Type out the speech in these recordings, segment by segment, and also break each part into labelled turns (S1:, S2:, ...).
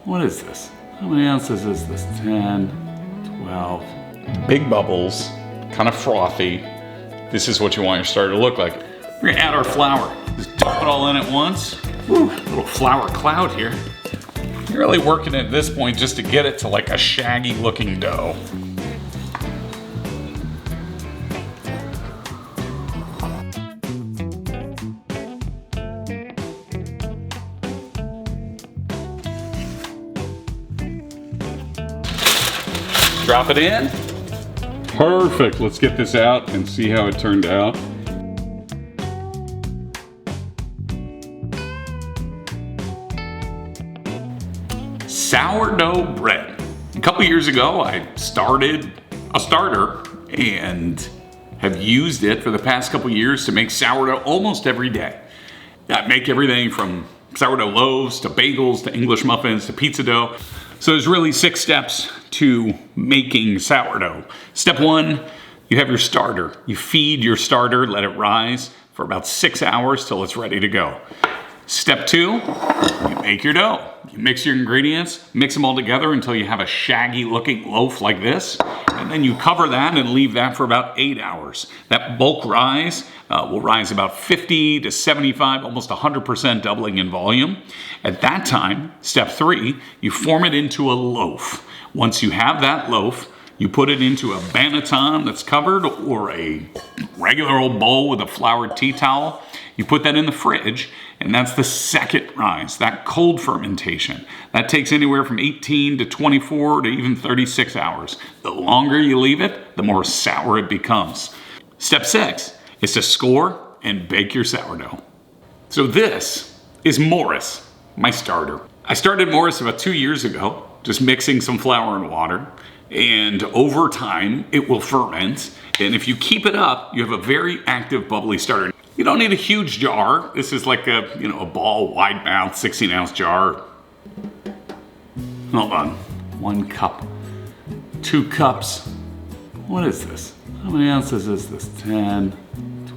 S1: What is this? How many ounces is this? 10, 12. Big bubbles, kind of frothy. This is what you want your starter to look like. We're gonna add our flour. Just dump it all in at once. Woo, little flour cloud here. You're really working at this point just to get it to like a shaggy looking dough. Drop it in. Perfect. Let's get this out and see how it turned out. Sourdough bread. A couple years ago, I started a starter and have used it for the past couple years to make sourdough almost every day. I make everything from sourdough loaves to bagels to English muffins to pizza dough. So there's really 6 steps to making sourdough. Step 1, you have your starter. You feed your starter, let it rise for about 6 hours till it's ready to go. Step 2, you make your dough. You mix your ingredients, mix them all together until you have a shaggy looking loaf like this. And then you cover that and leave that for about 8 hours. That bulk rise will rise about 50 to 75, almost 100% doubling in volume. At that time, step 3, you form it into a loaf. Once you have that loaf, you put it into a banneton that's covered or a regular old bowl with a floured tea towel. You put that in the fridge, and that's the second rise, that cold fermentation. That takes anywhere from 18 to 24 to even 36 hours. The longer you leave it, the more sour it becomes. Step 6 is to score and bake your sourdough. So this is Morris, my starter. I started Morris about 2 years ago, just mixing some flour and water. And over time, it will ferment. And if you keep it up, you have a very active, bubbly starter. You don't need a huge jar. This is like a ball, wide mouth, 16-ounce jar. Hold on. 1 cup, 2 cups. What is this? How many ounces is this? 10,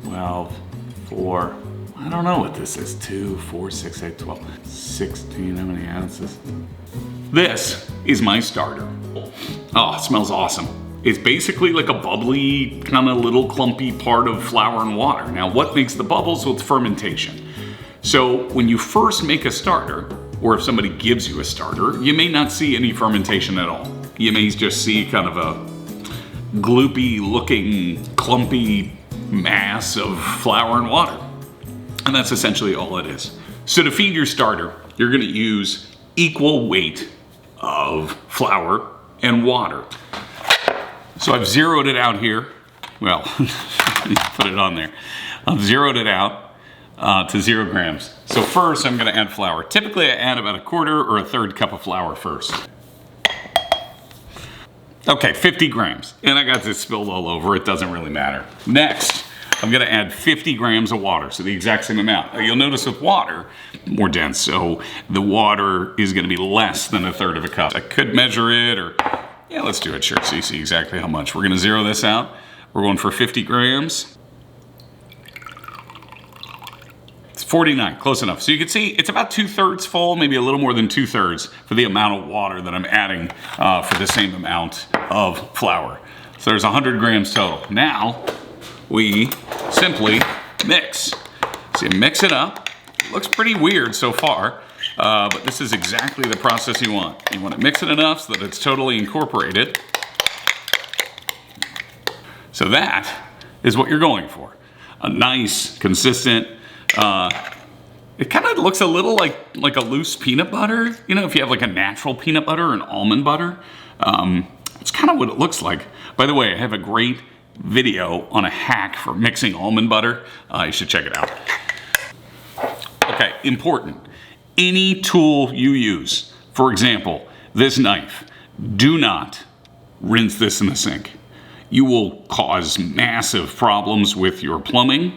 S1: 12, 4. I don't know what this is. 2, 4, 6, 8, 12, 16. How many ounces? This is my starter. Oh, it smells awesome. It's basically like a bubbly, kind of little clumpy part of flour and water. Now, what makes the bubbles? Well, it's fermentation. So when you first make a starter, or if somebody gives you a starter, you may not see any fermentation at all. You may just see kind of a gloopy looking, clumpy mass of flour and water. And that's essentially all it is. So to feed your starter, you're gonna use equal weight of flour and water. So I've zeroed it out here. Well, put it on there. I've zeroed it out to 0 grams. So first I'm gonna add flour. Typically I add about 1/4 or 1/3 cup of flour first. Okay, 50 grams. And I got this spilled all over, it doesn't really matter. Next, I'm gonna add 50 grams of water, so the exact same amount. Now, you'll notice with water, more dense, so the water is gonna be less than 1/3 of a cup. I could measure it, or yeah, let's do it, sure, so you see exactly how much. We're gonna zero this out. We're going for 50 grams. It's 49, close enough. So you can see it's about 2/3 full, maybe a little more than 2/3 for the amount of water that I'm adding for the same amount of flour. So there's 100 grams total. Now, we simply mix. So you mix it up. It looks pretty weird so far, but this is exactly the process you want. You want to mix it enough so that it's totally incorporated. So that is what you're going for. A nice, consistent, it kind of looks a little like a loose peanut butter. You know, if you have like a natural peanut butter or an almond butter, it's kind of what it looks like. By the way, I have a great video on a hack for mixing almond butter. You should check it out. Okay, important. Any tool you use, for example, this knife, do not rinse this in the sink. You will cause massive problems with your plumbing.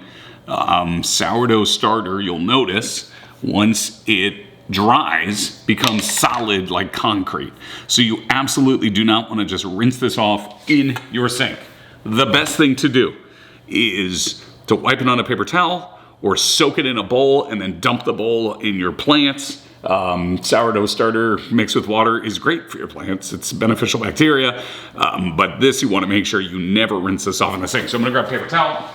S1: Sourdough starter, you'll notice, once it dries, becomes solid like concrete. So you absolutely do not want to just rinse this off in your sink. The best thing to do is to wipe it on a paper towel or soak it in a bowl and then dump the bowl in your plants. Sourdough starter mixed with water is great for your plants. It's beneficial bacteria, but this you want to make sure you never rinse this off in the sink. So I'm gonna grab a paper towel.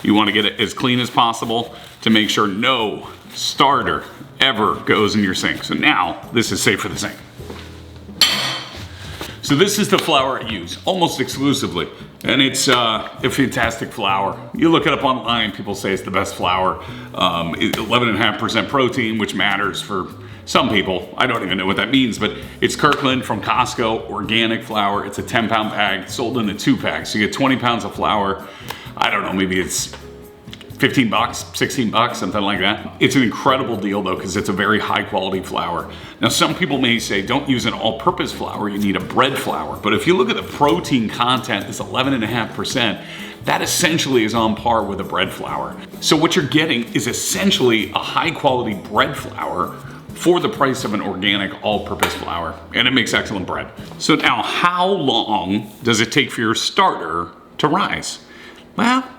S1: You want to get it as clean as possible to make sure no starter ever goes in your sink. So now this is safe for the sink. So this is the flour I use almost exclusively, and it's a fantastic flour. You look it up online, people say it's the best flour. 11.5% protein, which matters for some people. I don't even know what that means, but it's Kirkland from Costco, organic flour. It's a 10-pound bag sold in a 2-pack. So you get 20 pounds of flour. I don't know, maybe it's 15 bucks, 16 bucks, something like that. It's an incredible deal though, because it's a very high quality flour. Now some people may say, don't use an all-purpose flour, you need a bread flour. But if you look at the protein content, it's 11.5%, that essentially is on par with a bread flour. So what you're getting is essentially a high quality bread flour for the price of an organic all-purpose flour, and it makes excellent bread. So now, how long does it take for your starter to rise? Well,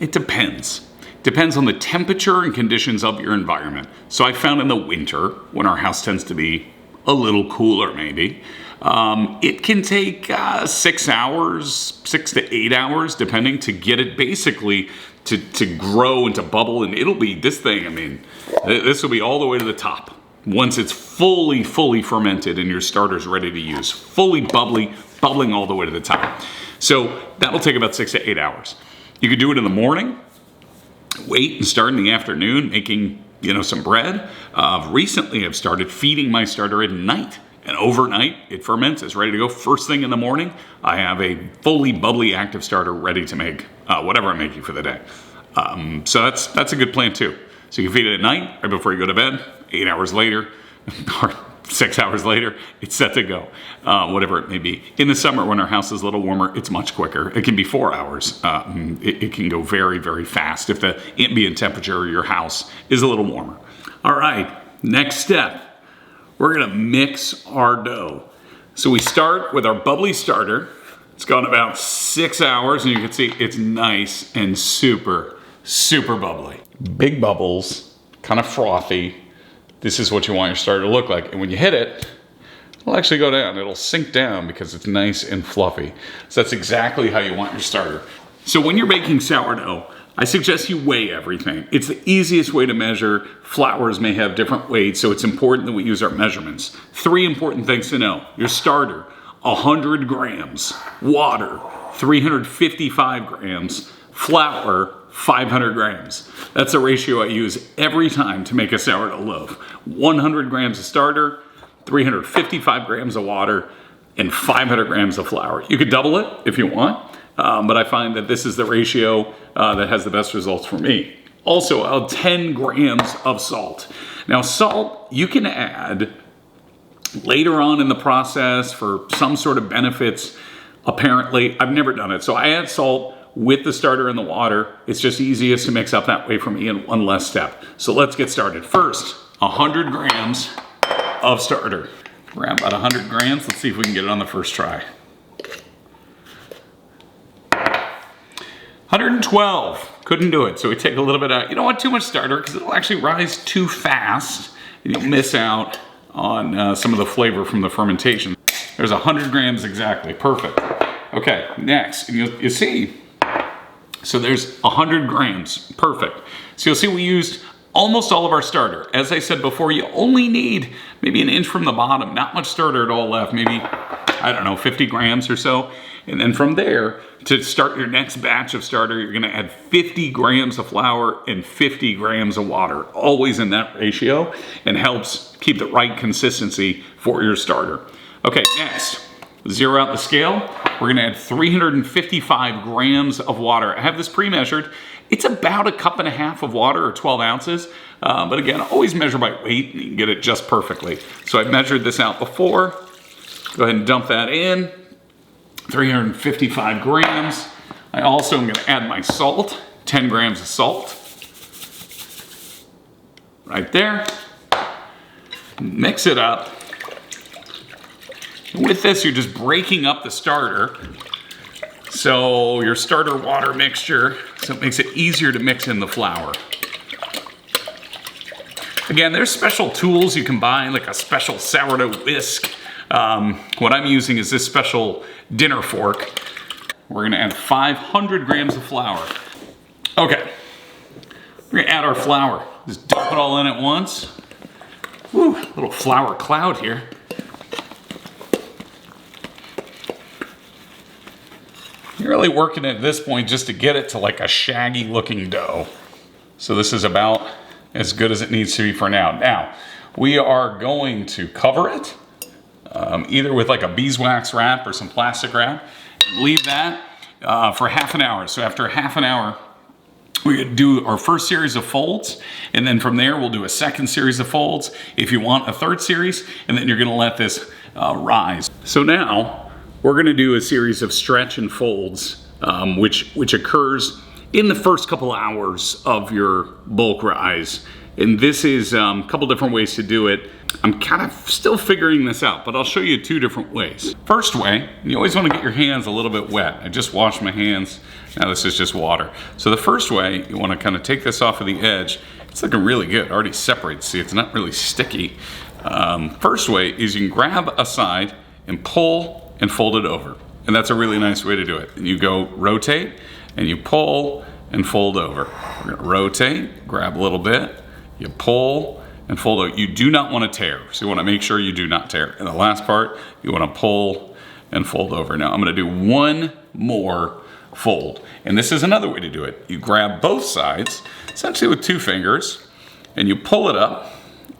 S1: it depends. Depends on the temperature and conditions of your environment. So I found in the winter, when our house tends to be a little cooler maybe, it can take 6 hours, 6 to 8 hours, depending, to get it basically to grow and to bubble. And it'll be this thing, I mean, this will be all the way to the top. Once it's fully fermented and your starter's ready to use, fully bubbling all the way to the top. So that'll take about 6 to 8 hours. You could do it in the morning, wait and start in the afternoon making, some bread. Recently I've started feeding my starter at night, and overnight it ferments, it's ready to go. First thing in the morning, I have a fully bubbly active starter ready to make whatever I'm making for the day. So that's a good plan too. So you can feed it at night, right before you go to bed. 8 hours later, or 6 hours later, it's set to go, whatever it may be. In the summer, when our house is a little warmer, it's much quicker. It can be 4 hours. It can go very, very fast if the ambient temperature of your house is a little warmer. All right, next step. We're gonna mix our dough. So we start with our bubbly starter. It's gone about 6 hours, and you can see it's nice and super, super bubbly. Big bubbles, kind of frothy. This is what you want your starter to look like. And when you hit it, it'll actually go down. It'll sink down because it's nice and fluffy. So that's exactly how you want your starter. So when you're making sourdough, I suggest you weigh everything. It's the easiest way to measure. Flours may have different weights, so it's important that we use our measurements. 3 important things to know. Your starter, 100 grams. Water, 355 grams. Flour, 500 grams. That's the ratio I use every time to make a sourdough loaf. 100 grams of starter, 355 grams of water, and 500 grams of flour. You could double it if you want, but I find that this is the ratio that has the best results for me. Also, 10 grams of salt. Now, salt you can add later on in the process for some sort of benefits. Apparently, I've never done it. So I add salt with the starter and the water. It's just easiest to mix up that way for me in one less step. So let's get started. First, 100 grams of starter. Grab about 100 grams. Let's see if we can get it on the first try. 112. Couldn't do it, so we take a little bit out. You don't want too much starter because it'll actually rise too fast and you'll miss out on some of the flavor from the fermentation. There's 100 grams exactly. Perfect. Okay, next, and you see, so there's 100 grams, perfect. So you'll see we used almost all of our starter. As I said before, you only need maybe an inch from the bottom, not much starter at all left, maybe, I don't know, 50 grams or so. And then from there, to start your next batch of starter, you're gonna add 50 grams of flour and 50 grams of water, always in that ratio, and helps keep the right consistency for your starter. Okay, next, zero out the scale. We're gonna add 355 grams of water. I have this pre-measured. It's about 1.5 cups of water, or 12 ounces. But again, always measure by weight and you can get it just perfectly. So I've measured this out before. Go ahead and dump that in. 355 grams. I also am gonna add my salt, 10 grams of salt. Right there. Mix it up. With this, you're just breaking up the starter. So your starter water mixture, so it makes it easier to mix in the flour. Again, there's special tools you can buy, like a special sourdough whisk. What I'm using is this special dinner fork. We're gonna add 500 grams of flour. Okay, we're gonna add our flour. Just dump it all in at once. Woo, little flour cloud here. You're really working at this point just to get it to like a shaggy looking dough. So this is about as good as it needs to be for now. Now, we are going to cover it, either with like a beeswax wrap or some plastic wrap. Leave that for half an hour. So after half an hour, we're gonna do our first series of folds, and then from there we'll do a second series of folds if you want a third series, and then you're gonna let this rise. So now we're gonna do a series of stretch and folds, which occurs in the first couple hours of your bulk rise. And this is a couple different ways to do it. I'm kind of still figuring this out, but I'll show you 2 different ways. First way, you always want to get your hands a little bit wet. I just washed my hands. Now this is just water. So the first way, you want to kind of take this off of the edge. It's looking really good. It already separates. See, it's not really sticky. First way is you can grab a side and pull and fold it over. And that's a really nice way to do it. And you go rotate and you pull and fold over. We're going to rotate, grab a little bit, you pull and fold out. You do not want to tear, so you want to make sure you do not tear. And the last part, you want to pull and fold over. Now I'm going to do one more fold, and this is another way to do it. You grab both sides, essentially with 2 fingers, and you pull it up,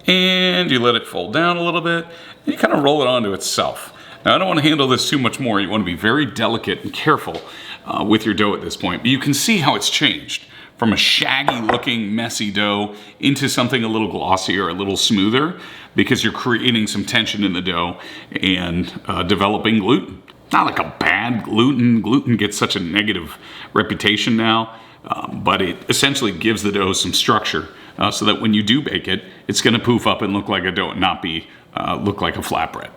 S1: and you let it fold down a little bit, and you kind of roll it onto itself. Now I don't want to handle this too much more. You want to be very delicate and careful with your dough at this point. But you can see how it's changed from a shaggy looking messy dough into something a little glossier, a little smoother, because you're creating some tension in the dough and developing gluten. Not like a bad gluten. Gluten gets such a negative reputation now, but it essentially gives the dough some structure so that when you do bake it, it's gonna poof up and look like a dough and not be look like a flatbread.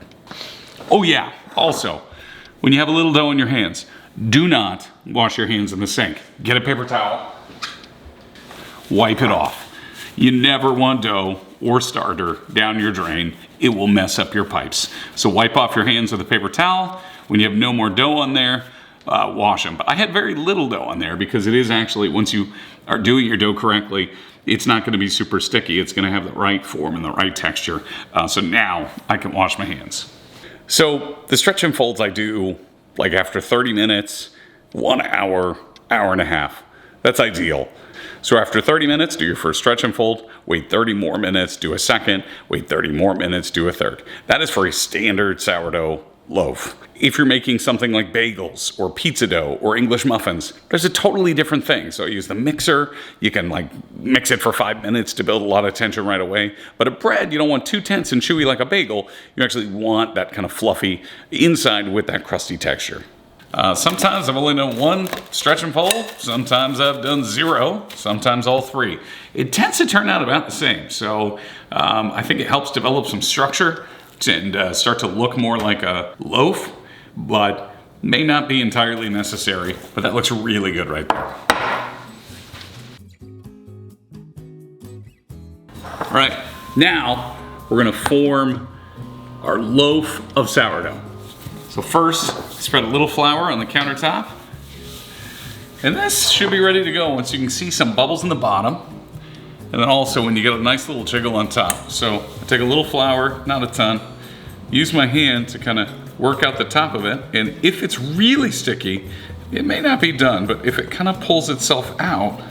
S1: Oh yeah, also, when you have a little dough in your hands, do not wash your hands in the sink. Get a paper towel, wipe it off. You never want dough or starter down your drain. It will mess up your pipes. So wipe off your hands with a paper towel. When you have no more dough on there, wash them. But I had very little dough on there because it is actually, once you are doing your dough correctly, it's not gonna be super sticky. It's gonna have the right form and the right texture. So now I can wash my hands. So the stretch and folds I do like after 30 minutes, 1 hour, hour and a half. That's ideal. So after 30 minutes, do your first stretch and fold, wait 30 more minutes, do a second, wait 30 more minutes, do a third. That is for a standard sourdough loaf. If you're making something like bagels or pizza dough or English muffins, there's a totally different thing. So I use the mixer. You can like mix it for 5 minutes to build a lot of tension right away. But a bread, you don't want too tense and chewy like a bagel. You actually want that kind of fluffy inside with that crusty texture. Sometimes I've only done 1 stretch and fold. Sometimes I've done 0. Sometimes all 3. It tends to turn out about the same. So I think it helps develop some structure and start to look more like a loaf, but may not be entirely necessary. But that looks really good right there. All right, now we're gonna form our loaf of sourdough. So first, spread a little flour on the countertop. And this should be ready to go once you can see some bubbles in the bottom. And then also when you get a nice little jiggle on top. So I take a little flour, not a ton, use my hand to kind of work out the top of it. And if it's really sticky, it may not be done, but if it kind of pulls itself out,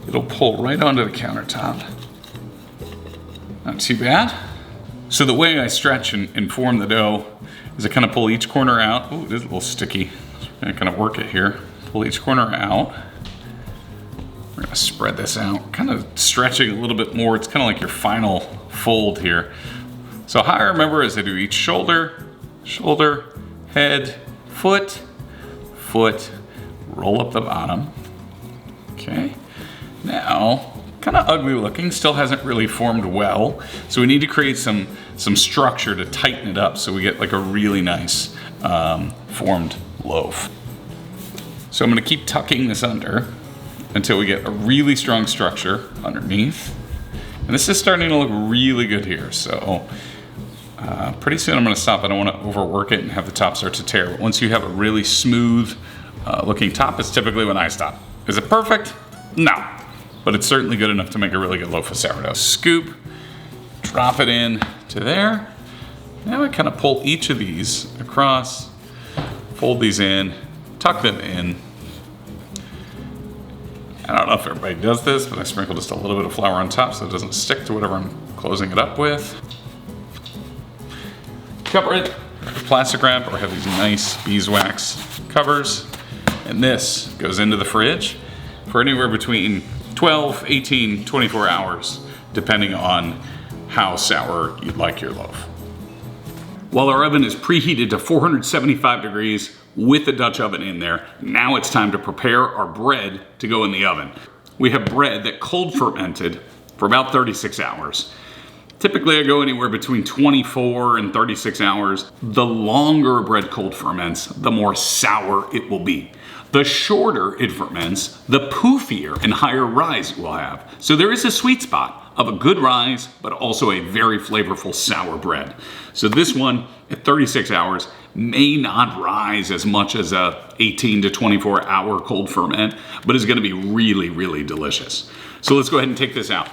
S1: it'll pull right onto the countertop. Not too bad. So the way I stretch and form the dough is I kind of pull each corner out. Oh, it is a little sticky. So I'm gonna kind of work it here. Pull each corner out. We're gonna spread this out, kind of stretching a little bit more. It's kind of like your final fold here. So how I remember is I do each shoulder, shoulder, head, foot, foot, roll up the bottom. Okay, now, kind of ugly looking, still hasn't really formed well. So we need to create some structure to tighten it up so we get like a really nice formed loaf. So I'm gonna keep tucking this under until we get a really strong structure underneath. And this is starting to look really good here. So pretty soon I'm gonna stop. I don't wanna overwork it and have the top start to tear. But once you have a really smooth looking top, it's typically when I stop. Is it perfect? No, but it's certainly good enough to make a really good loaf of sourdough. Scoop, drop it in to there. Now I kind of pull each of these across, fold these in, tuck them in. I don't know if everybody does this, but I sprinkle just a little bit of flour on top so it doesn't stick to whatever I'm closing it up with. Cover it with plastic wrap, or have these nice beeswax covers. And this goes into the fridge for anywhere between 12, 18, 24 hours, depending on how sour you'd like your loaf. While our oven is preheated to 475 degrees with the Dutch oven in there, now it's time to prepare our bread to go in the oven. We have bread that cold fermented for about 36 hours. Typically I go anywhere between 24 and 36 hours. The longer a bread cold ferments, the more sour it will be. The shorter it ferments, the poofier and higher rise it will have. So there is a sweet spot of a good rise, but also a very flavorful sour bread. So this one at 36 hours may not rise as much as a 18 to 24 hour cold ferment, but is gonna be really, really delicious. So let's go ahead and take this out.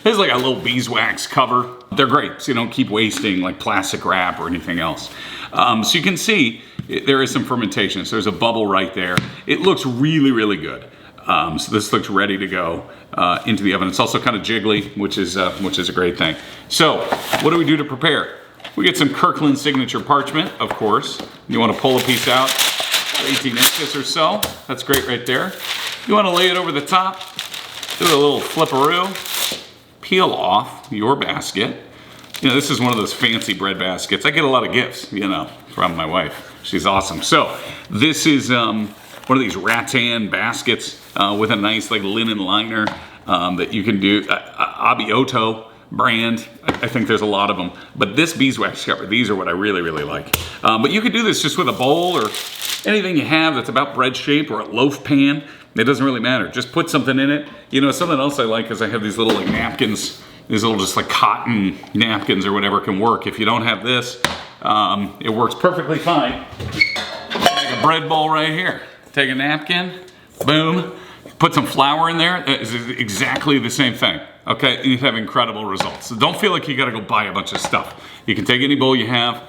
S1: There's like a little beeswax cover. They're great, so you don't keep wasting like plastic wrap or anything else. So you can see there is some fermentation. So there's a bubble right there. It looks really, really good. So this looks ready to go into the oven. It's also kind of jiggly, which is a great thing. So what do we do to prepare? We get some Kirkland signature parchment, of course. You want to pull a piece out, 18 inches or so. That's great right there. You want to lay it over the top, do a little flipperoo, peel off your basket. You know, this is one of those fancy bread baskets. I get a lot of gifts, you know, from my wife. She's awesome. So this is one of these rattan baskets with a nice like linen liner that you can do. Abioto brand, I think there's a lot of them. But this beeswax cover, these are what I really, really like. But you could do this just with a bowl or anything you have that's about bread shape, or a loaf pan. It doesn't really matter. Just put something in it. You know, something else I like is I have these little like napkins. These little just like cotton napkins or whatever can work. If you don't have this, it works perfectly fine. Take a bread bowl right here. Take a napkin, boom, put some flour in there. It's exactly the same thing, okay? And you have incredible results. So don't feel like you gotta go buy a bunch of stuff. You can take any bowl you have,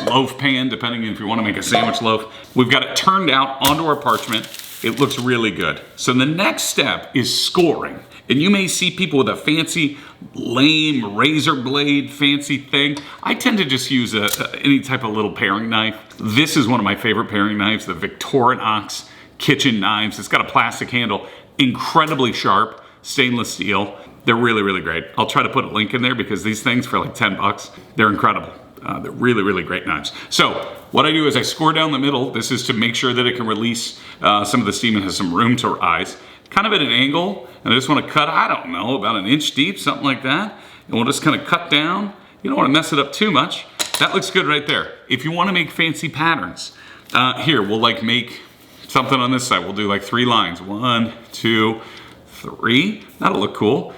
S1: loaf pan, depending if you wanna make a sandwich loaf. We've got it turned out onto our parchment. It looks really good. So the next step is scoring. And you may see people with a fancy, lame razor blade, fancy thing. I tend to just use any type of little paring knife. This is one of my favorite paring knives, the Victorinox kitchen knives. It's got a plastic handle, incredibly sharp, stainless steel. They're really, really great. I'll try to put a link in there because these things for like 10 bucks, they're incredible. They're really, really great knives. So what I do is I score down the middle. This is to make sure that it can release some of the steam and has some room to rise. Kind of at an angle, and I just want to cut, I don't know, about an inch deep, something like that. And we'll just kind of cut down. You don't want to mess it up too much. That looks good right there. If you want to make fancy patterns, here, we'll like make something on this side. We'll do like 3 lines. 1, 2, 3. That'll look cool.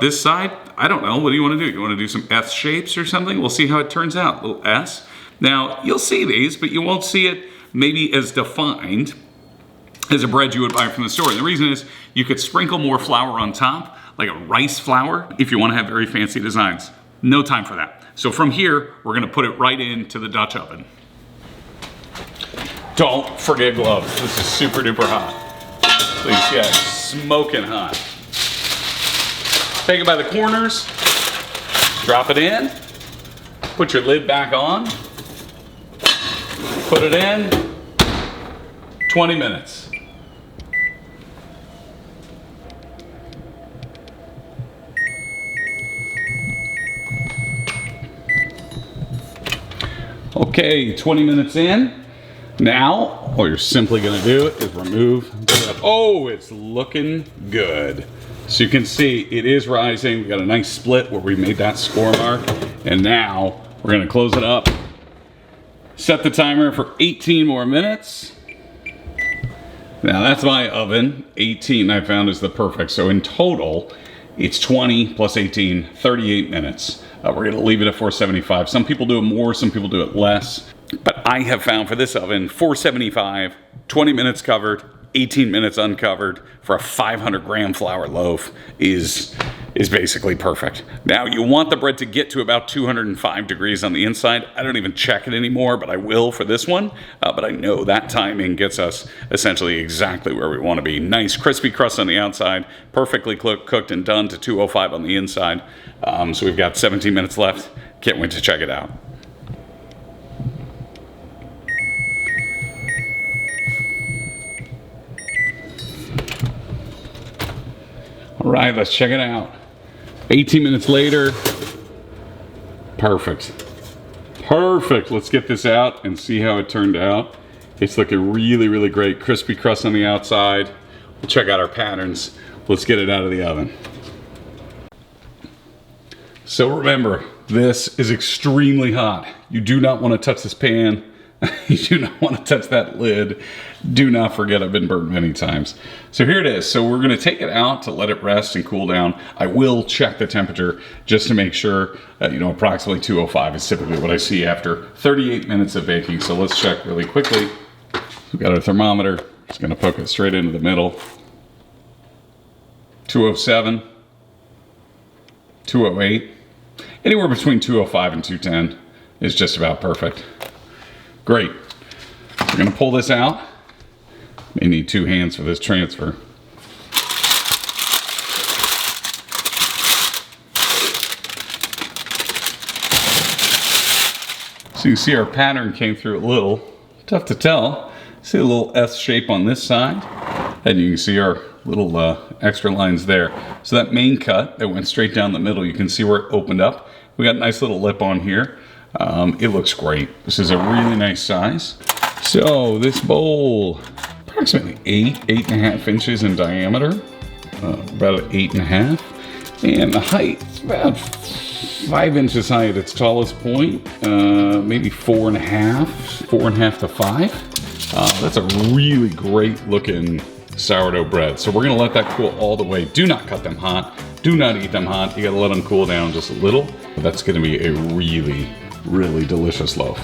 S1: This side, I don't know. What do you want to do? You want to do some S shapes or something? We'll see how it turns out. Little S. Now, you'll see these, but you won't see it maybe as defined as a bread you would buy from the store. And the reason is you could sprinkle more flour on top, like a rice flour, if you want to have very fancy designs. No time for that. So from here, we're going to put it right into the Dutch oven. Don't forget gloves. This is super duper hot. So you see it's smoking hot. Take it by the corners, drop it in, put your lid back on, put it in, 20 minutes. Okay, 20 minutes in. Now, all you're simply gonna do is remove the, oh, it's looking good. So you can see it is rising. We've got a nice split where we made that score mark. And now we're gonna close it up. Set the timer for 18 more minutes. Now that's my oven. 18 I found is the perfect. So in total, it's 20 plus 18, 38 minutes. We're gonna leave it at 475. Some people do it more, some people do it less. But I have found for this oven, 475, 20 minutes covered, 18 minutes uncovered for a 500 gram flour loaf is basically perfect. Now you want the bread to get to about 205 degrees on the inside. I don't even check it anymore, but I will for this one. But I know that timing gets us essentially exactly where we want to be. Nice crispy crust on the outside, perfectly cooked and done to 205 on the inside. So we've got 17 minutes left. Can't wait to check it out. All right, let's check it out. 18 minutes later. Perfect. Perfect. Let's get this out and see how it turned out. It's looking really, really great. Crispy crust on the outside. We'll check out our patterns. Let's get it out of the oven. So remember, this is extremely hot. You do not want to touch this pan. You do not want to touch that lid. Do not forget I've been burnt many times. So here it is. So we're going to take it out to let it rest and cool down. I will check the temperature just to make sure, approximately 205 is typically what I see after 38 minutes of baking. So let's check really quickly. We've got our thermometer. Just going to poke it straight into the middle. 207, 208. Anywhere between 205 and 210 is just about perfect. Great. We're going to pull this out. May need 2 hands for this transfer. So you see our pattern came through a little. Tough to tell. See a little S shape on this side. And you can see our little extra lines there. So that main cut that went straight down the middle, you can see where it opened up. We got a nice little lip on here. It looks great. This is a really nice size. So this bowl, approximately 8.5 inches in diameter, about 8.5, and the height is about 5 inches high at its tallest point, maybe 4.5 to 5. That's a really great looking sourdough bread. So we're gonna let that cool all the way. Do not cut them hot. Do not eat them hot. You gotta let them cool down just a little. But that's gonna be a really, really delicious loaf.